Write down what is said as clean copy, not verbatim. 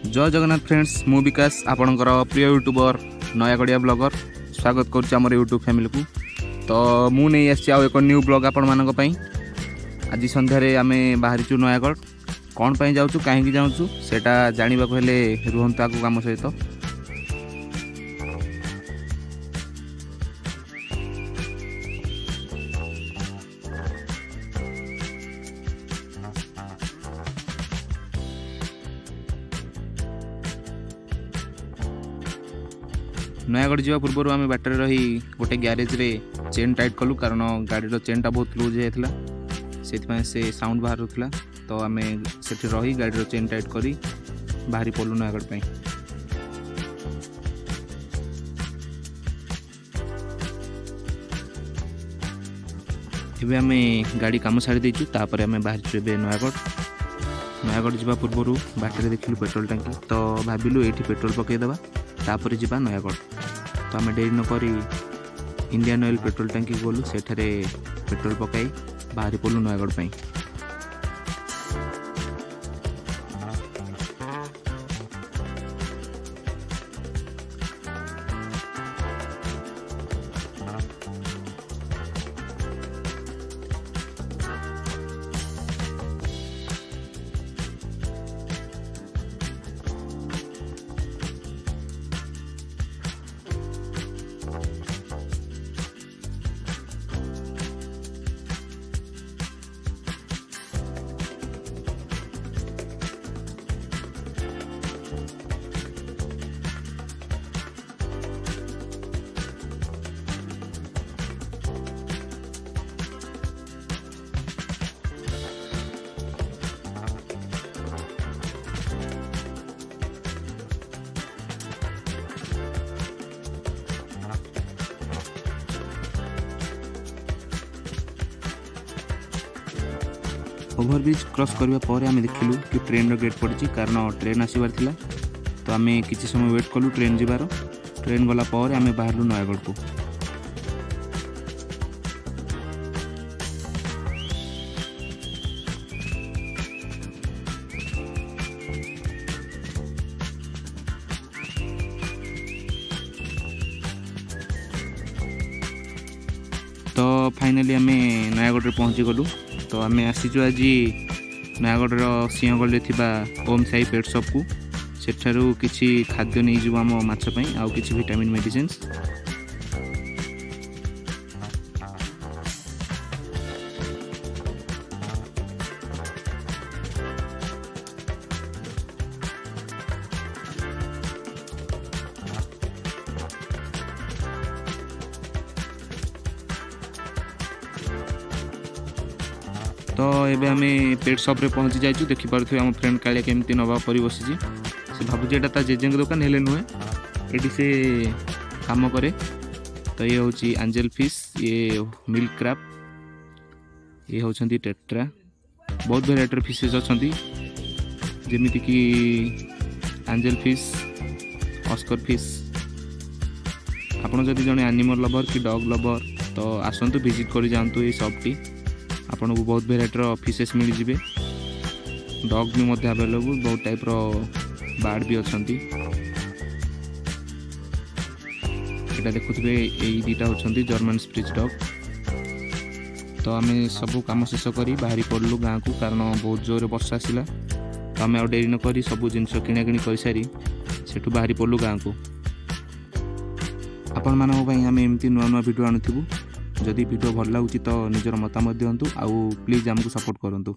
जय जगन्नाथ फ्रेंड्स मु विकास आपणकर प्रिय यूट्यूबर नयागढ़िया ब्लॉगर स्वागत करुच्ची आम यूट्यूब फैमिली को। तो मु नहीं आसी एक न्यू ब्लॉग आपण मानक पई। आज संध्यारे आम बाहरीचु नयागढ़ कौन पाई जाऊँ कहीं जाऊँ सेटा जानवा हेले रुहतु आगु आम सहित। नयागढ़ जावा पूर्व आम बाटर रही गोटे ग्यारेज रे चेन टाइट कलु कारण गाड़ी चेनटा बहुत लूज होता से साउंड बाहर था। तो आम से रही गाड़ी चेन टाइट करी बाहरी पड़ू नयागढ़ पे। एबे आम गाड़ी काम छाड़ी देचु तापर आम बाहर नयागढ़ जावा पूर्व बाटर देखिलु पेट्रोल टांकी तो भाविलु ये पेट्रोल पकईदेवा तापर जावा नयागढ़। तो आम डेरी नक इंडियन ऑयल पेट्रोल टांकी गलु सेठारे पेट्रोल पकाई बाहरी पड़ू नयागढ़ पे। ओभरब्रिज क्रॉस करने पर आम देखिलु कि ट्रेन गेट पड़ी कारण ट्रेन आसबार थिला। तो आम किसी समय वेट कलु ट्रेन जीवार। ट्रेन गला पर आम बाहरलु नयागढ़ को। तो फाइनली आम नयागढ़ पहुँची गलु। तो आम आसीचु आज नयागढ़ सिंहगढ़ थिबा ओम साई पेट शॉप को। सेठारु किछि खाद्य नहीं जीव आम माछ पई आउ किछि विटामिन मेडिसिन्स। तो एबे आम पेट शॉप रे पहुँची जाइए। देखिपे आम फ्रेंड कालिया केमती नवा पर बसी से भावुँ एटा ता जेजेंग दुकान हेले नुहे ये से काम करे। तो ये हूँ एंजल फिश ये मिल्क क्रैब ये होती टेट्रा बहुत भेराइटर फिशेज अच्छा जमीती कि एंजल फिश ऑस्कर फिश। आपड़ जदि जड़े एनिमल लवर कि डॉग लवर तो आसतु विजिट कर जातु ये शॉप टी। आपन को बहुत भेराइटर फिशेस मिल जिवे। डॉग भी मध्य अवेलेबल बहुत टाइप रो बार्ड भी अच्छी। यहाँ देखुए यही दुटा होती जर्मन स्प्रिच डॉग। तो आम सब कम शेष कर बाहरी पड़लु गाँव को कारण बहुत जोर वर्षा आसला। तो आम डेरी नक सब जिन किणा कि कर सारी से बाहरी पड़लु गाँव को। आपण मानी आम एमती नुआ नुआ भिडियो आणुबू। जदि वीडियो भल लगुच तो निजर मतामत दिंतु आउ प्लीज आमको सपोर्ट करूँ।